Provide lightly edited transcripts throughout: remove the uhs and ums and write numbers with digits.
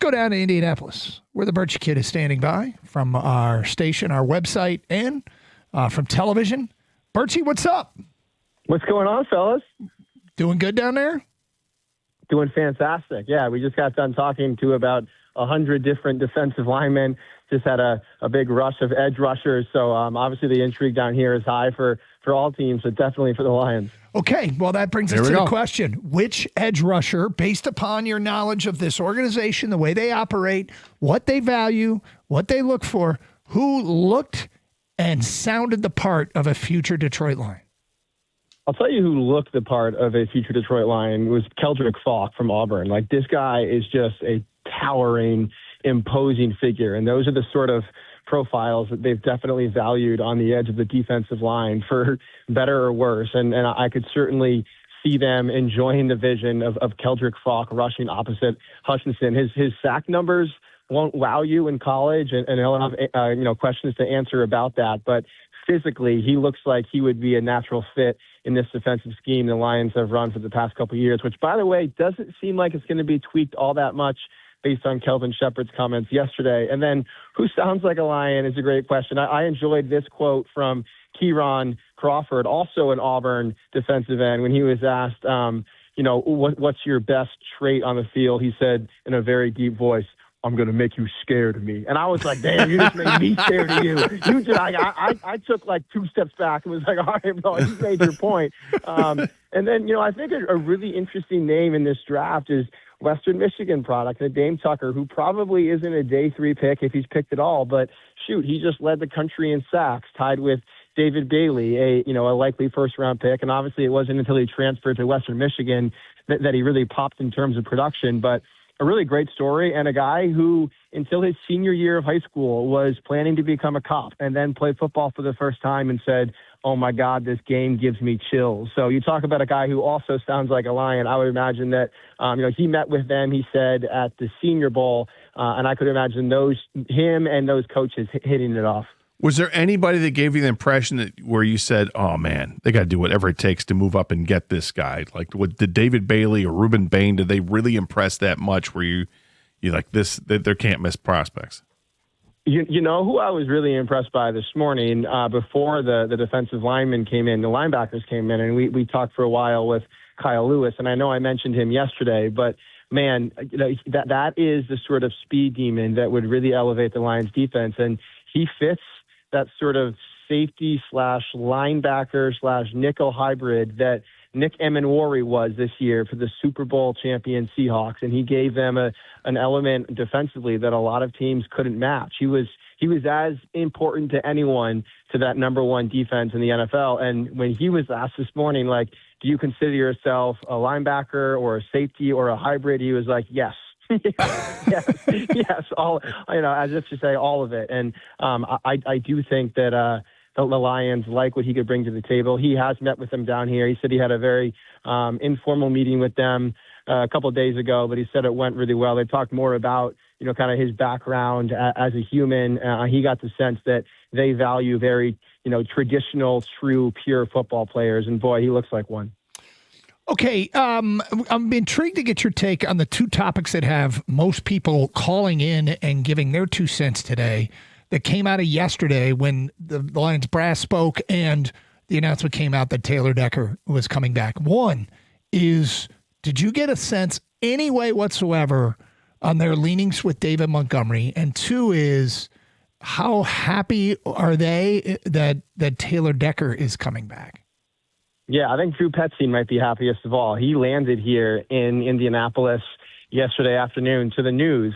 go down to Indianapolis, where the Birch Kid is standing by from our station, our website, and from television. Birchie, what's up? What's going on, fellas? Doing good down there? Doing fantastic. Yeah, we just got done talking to about 100 different defensive linemen. Just had a big rush of edge rushers. So obviously the intrigue down here is high for all teams, but definitely for the Lions. Okay, well, that brings us to the question. Which edge rusher, based upon your knowledge of this organization, the way they operate, what they value, what they look for, who looked and sounded the part of a future Detroit Lion? I'll tell you who looked the part of a future Detroit Lion was Keldrick Falk from Auburn. Like, this guy is just a towering, imposing figure, and those are the sort of profiles that they've definitely valued on the edge of the defensive line, for better or worse. And I could certainly see them enjoying the vision of Keldrick Falk rushing opposite Hutchinson. His sack numbers won't wow you in college, and he'll have questions to answer about that. But physically, he looks like he would be a natural fit in this defensive scheme the Lions have run for the past couple of years, which, by the way, doesn't seem like it's going to be tweaked all that much based on Kelvin Shepard's comments yesterday. And then who sounds like a Lion is a great question. I enjoyed this quote from Kieran Crawford, also an Auburn defensive end, when he was asked, what's your best trait on the field? He said in a very deep voice, "I'm going to make you scared of me." And I was like, damn, you just made me scared of you. I took like 2 steps back and was like, all right, bro, you made your point. And then, I think a really interesting name in this draft is Western Michigan product, Dame Tucker, who probably isn't a day 3 pick if he's picked at all. But shoot, he just led the country in sacks, tied with David Bailey, a likely first-round pick. And obviously it wasn't until he transferred to Western Michigan that he really popped in terms of production. But a really great story, and a guy who, until his senior year of high school, was planning to become a cop and then played football for the first time and said, "Oh my God, this game gives me chills." So you talk about a guy who also sounds like a Lion. I would imagine that, he met with them, he said, at the Senior Bowl, and I could imagine him and those coaches hitting it off. Was there anybody that gave you the impression where you said, "Oh man, they got to do whatever it takes to move up and get this guy"? Like, did David Bailey or Reuben Bain, did they really impress that much? Where you like this? They can't miss prospects. You know who I was really impressed by this morning before the defensive linemen came in, the linebackers came in, and we talked for a while with Kyle Lewis, and I know I mentioned him yesterday, but man, that is the sort of speed demon that would really elevate the Lions defense, and he fits that sort of safety / linebacker / nickel hybrid that Nick Emenwari was this year for the Super Bowl champion Seahawks, and he gave them an element defensively that a lot of teams couldn't match. He was as important to anyone to that number 1 defense in the NFL. And when he was asked this morning, like, do you consider yourself a linebacker or a safety or a hybrid? He was like, yes. yes, all, as if to say all of it. And I do think that the Lions like what he could bring to the table. He has met with them down here. He said he had a very informal meeting with them a couple of days ago, but he said it went really well. They talked more about, kind of his background as a human. He got the sense that they value very, traditional, true, pure football players. And boy, he looks like one. Okay, I'm intrigued to get your take on the 2 topics that have most people calling in and giving their 2 cents today that came out of yesterday when the Lions brass spoke and the announcement came out that Taylor Decker was coming back. One is, did you get a sense any way whatsoever on their leanings with David Montgomery? And 2 is, how happy are they that Taylor Decker is coming back? Yeah, I think Drew Petzing might be happiest of all. He landed here in Indianapolis yesterday afternoon to the news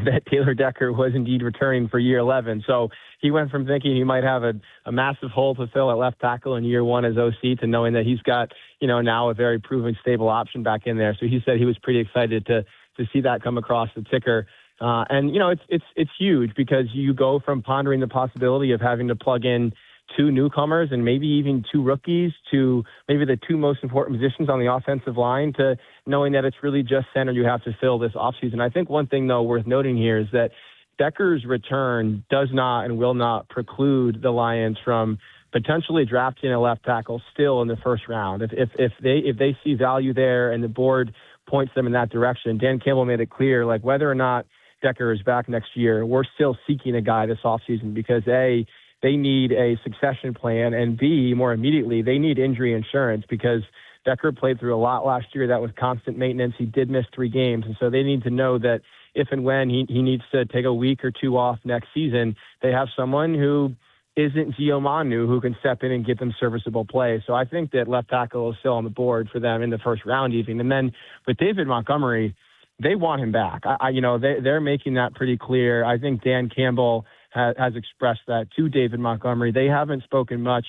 that Taylor Decker was indeed returning for year 11. So he went from thinking he might have a massive hole to fill at left tackle in year 1 as OC to knowing that he's got, now a very proven, stable option back in there. So he said he was pretty excited to see that come across the ticker. And it's huge because you go from pondering the possibility of having to plug in 2 newcomers and maybe even 2 rookies to maybe the 2 most important positions on the offensive line to knowing that it's really just center you have to fill this offseason. I think one thing, though, worth noting here is that Decker's return does not and will not preclude the Lions from potentially drafting a left tackle still in the first round. If they see value there and the board points them in that direction. Dan Campbell made it clear, like, whether or not Decker is back next year, we're still seeking a guy this offseason because A, they need a succession plan, and B, more immediately, they need injury insurance because Decker played through a lot last year. That was constant maintenance. He did miss 3 games, and so they need to know that if and when he needs to take a week or 2 off next season, they have someone who isn't Gio Manu who can step in and get them serviceable play. So I think that left tackle is still on the board for them in the first round even. And then with David Montgomery, they want him back. They're making that pretty clear. I think Dan Campbell has expressed that to David Montgomery. They haven't spoken much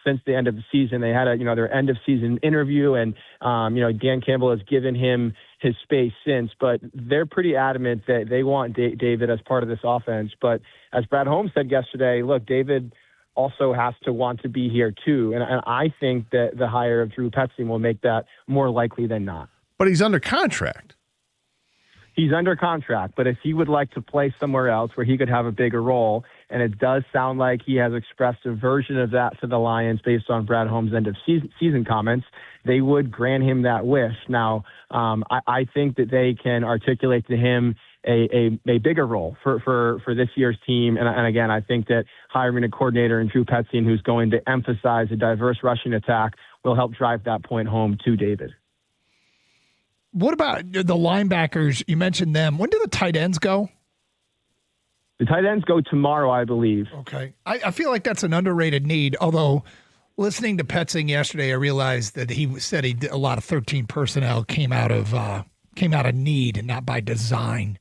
since the end of the season. They had their end of season interview, and Dan Campbell has given him his space since, but they're pretty adamant that they want David as part of this offense. But as Brad Holmes said yesterday, look, David also has to want to be here too. And I think that the hire of Drew Petzing will make that more likely than not. But he's under contract. He's under contract, but if he would like to play somewhere else where he could have a bigger role, and it does sound like he has expressed a version of that to the Lions based on Brad Holmes' end of season comments, they would grant him that wish. Now, I think that they can articulate to him a bigger role for this year's team. And again, I think that hiring a coordinator in Drew Petzing who's going to emphasize a diverse rushing attack will help drive that point home to David. What about the linebackers? You mentioned them. When do the tight ends go? The tight ends go tomorrow, I believe. Okay. I feel like that's an underrated need, although listening to Petzing yesterday, I realized that he said a lot of 13 personnel came out of need and not by design.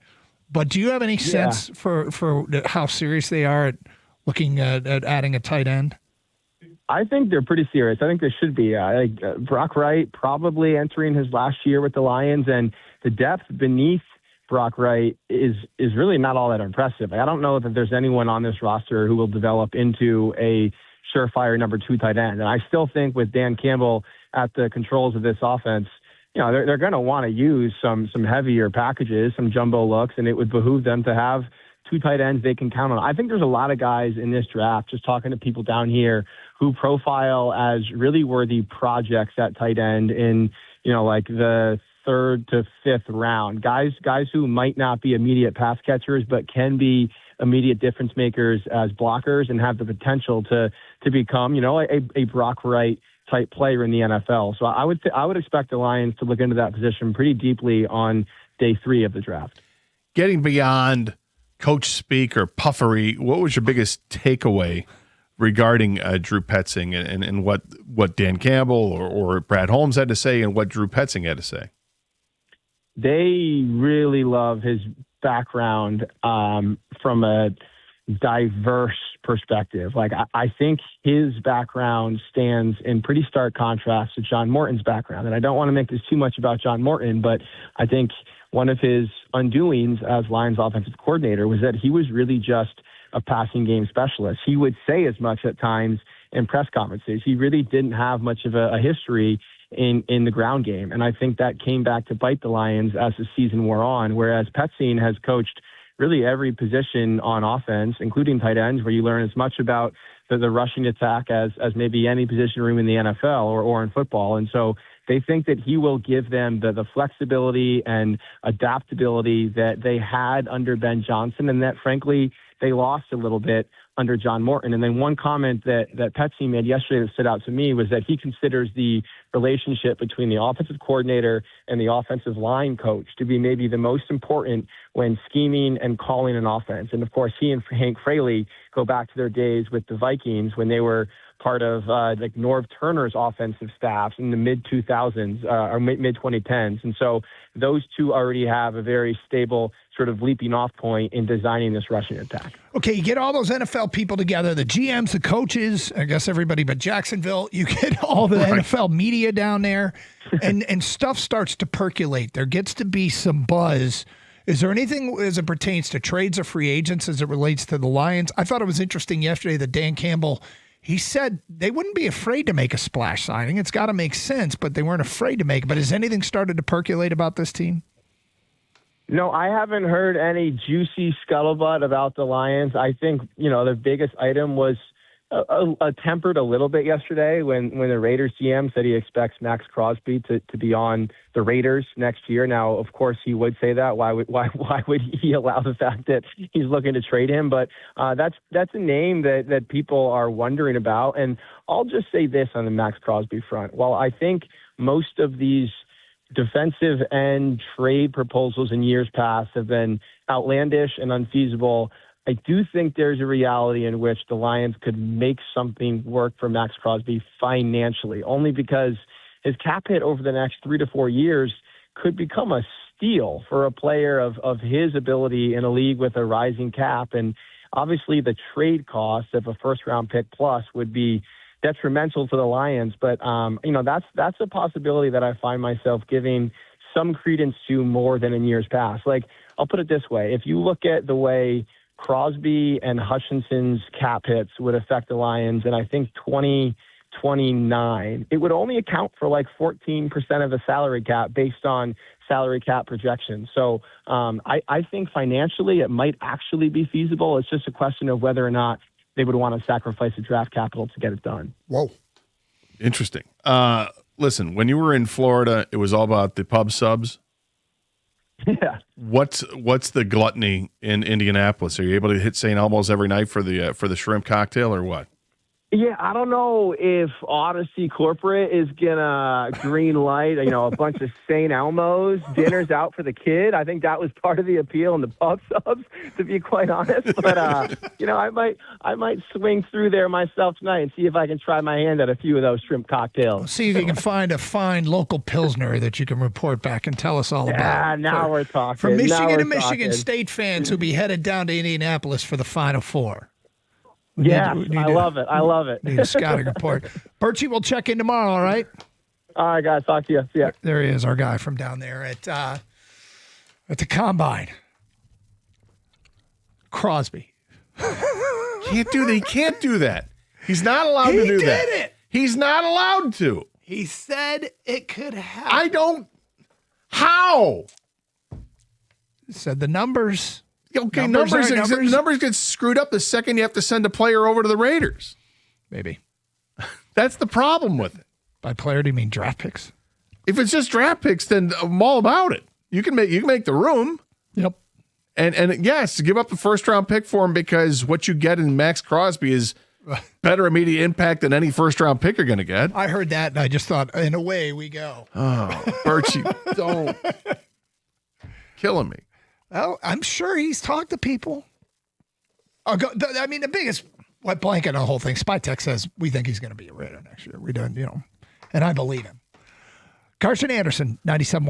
But do you have any sense for how serious they are at looking at adding a tight end? I think they're pretty serious. I think they should be. Brock Wright probably entering his last year with the Lions, and the depth beneath Brock Wright is really not all that impressive. I don't know that there's anyone on this roster who will develop into a surefire number 2 tight end. And I still think with Dan Campbell at the controls of this offense, they're going to want to use some heavier packages, some jumbo looks, and it would behoove them to have 2 tight ends they can count on. I think there's a lot of guys in this draft, just talking to people down here, who profile as really worthy projects at tight end in, like the 3rd to 5th round. Guys who might not be immediate pass catchers, but can be immediate difference makers as blockers and have the potential to become, a Brock Wright type player in the NFL. So I would expect the Lions to look into that position pretty deeply on day 3 of the draft. Getting beyond coach speak or puffery, what was your biggest takeaway regarding Drew Petzing and what Dan Campbell or Brad Holmes had to say and what Drew Petzing had to say? They really love his background from a diverse perspective. Like, I think his background stands in pretty stark contrast to John Morton's background. And I don't want to make this too much about John Morton, but I think one of his undoings as Lions offensive coordinator was that he was really just a passing game specialist. He would say as much at times in press conferences. He really didn't have much of a history in the ground game. And I think that came back to bite the Lions as the season wore on, whereas Petzing has coached really every position on offense, including tight ends, where you learn as much about the rushing attack as maybe any position room in the NFL or in football. And so they think that he will give them the flexibility and adaptability that they had under Ben Johnson, and that, frankly, they lost a little bit under John Morton. And then one comment that Petzing made yesterday that stood out to me was that he considers the relationship between the offensive coordinator and the offensive line coach to be maybe the most important when scheming and calling an offense. And, of course, he and Hank Fraley go back to their days with the Vikings when they were part of Norv Turner's offensive staffs in the mid-2000s or mid-2010s. And so those two already have a very stable sort of leaping off point in designing this rushing attack. Okay, you get all those NFL people together, the GMs, the coaches, I guess everybody but Jacksonville. You get all the NFL media down there, and stuff starts to percolate. There gets to be some buzz. Is there anything as it pertains to trades or free agents as it relates to the Lions? I thought it was interesting yesterday that Dan Campbell, he said they wouldn't be afraid to make a splash signing. It's got to make sense, but they weren't afraid to make it. But has anything started to percolate about this team? No, I haven't heard any juicy scuttlebutt about the Lions. I think, the biggest item was tempered a little bit yesterday when the Raiders GM said he expects Maxx Crosby to be on the Raiders next year. Now, of course, he would say that. Why would he allow the fact that he's looking to trade him? But that's a name that people are wondering about. And I'll just say this on the Maxx Crosby front. While I think most of these defensive end trade proposals in years past have been outlandish and unfeasible, I do think there's a reality in which the Lions could make something work for Maxx Crosby financially, only because his cap hit over the next 3 to 4 years could become a steal for a player of his ability in a league with a rising cap. And obviously the trade cost of a first-round pick plus would be detrimental to the Lions. But, that's a possibility that I find myself giving some credence to more than in years past. Like, I'll put it this way. If you look at the way Crosby and Hutchinson's cap hits would affect the Lions, and I think 2029, it would only account for like 14% of the salary cap based on salary cap projections. So I think financially it might actually be feasible. It's just a question of whether or not they would want to sacrifice the draft capital to get it done. Whoa. Interesting. Listen, when you were in Florida, it was all about the pub subs. Yeah. What's the gluttony in Indianapolis? Are you able to hit St. Elmo's every night for the shrimp cocktail or what? Yeah, I don't know if Odyssey Corporate is gonna green light, a bunch of St. Elmo's dinners out for the kid. I think that was part of the appeal in the pub subs, to be quite honest. But I might swing through there myself tonight and see if I can try my hand at a few of those shrimp cocktails. See if you can find a fine local Pilsner that you can report back and tell us all about. Yeah, now we're talking. From Michigan to Michigan State fans who'll be headed down to Indianapolis for the Final Four. Yeah, I love it. Need a scouting report. Burchie, we'll check in tomorrow, all right? All right, guys. Talk to you. See ya. There he is, our guy from down there at the Combine. Crosby. He can't do that. He's not allowed to do that. He did it. He's not allowed to. He said it could happen. I don't. How? He said the numbers. Okay, numbers get screwed up the second you have to send a player over to the Raiders. Maybe. That's the problem with it. By player, do you mean draft picks? If it's just draft picks, then I'm all about it. You can make the room. Yep. And yes, give up the first round pick for him because what you get in Maxx Crosby is better immediate impact than any first round pick you're going to get. I heard that and I just thought, and away we go. Oh, Burchie, don't. Killing me. Oh, I'm sure he's talked to people. The biggest wet blanket on the whole thing, Spytech says we think he's going to be a Raider next year. We don't, and I believe him. Karsch and Anderson, 97.1.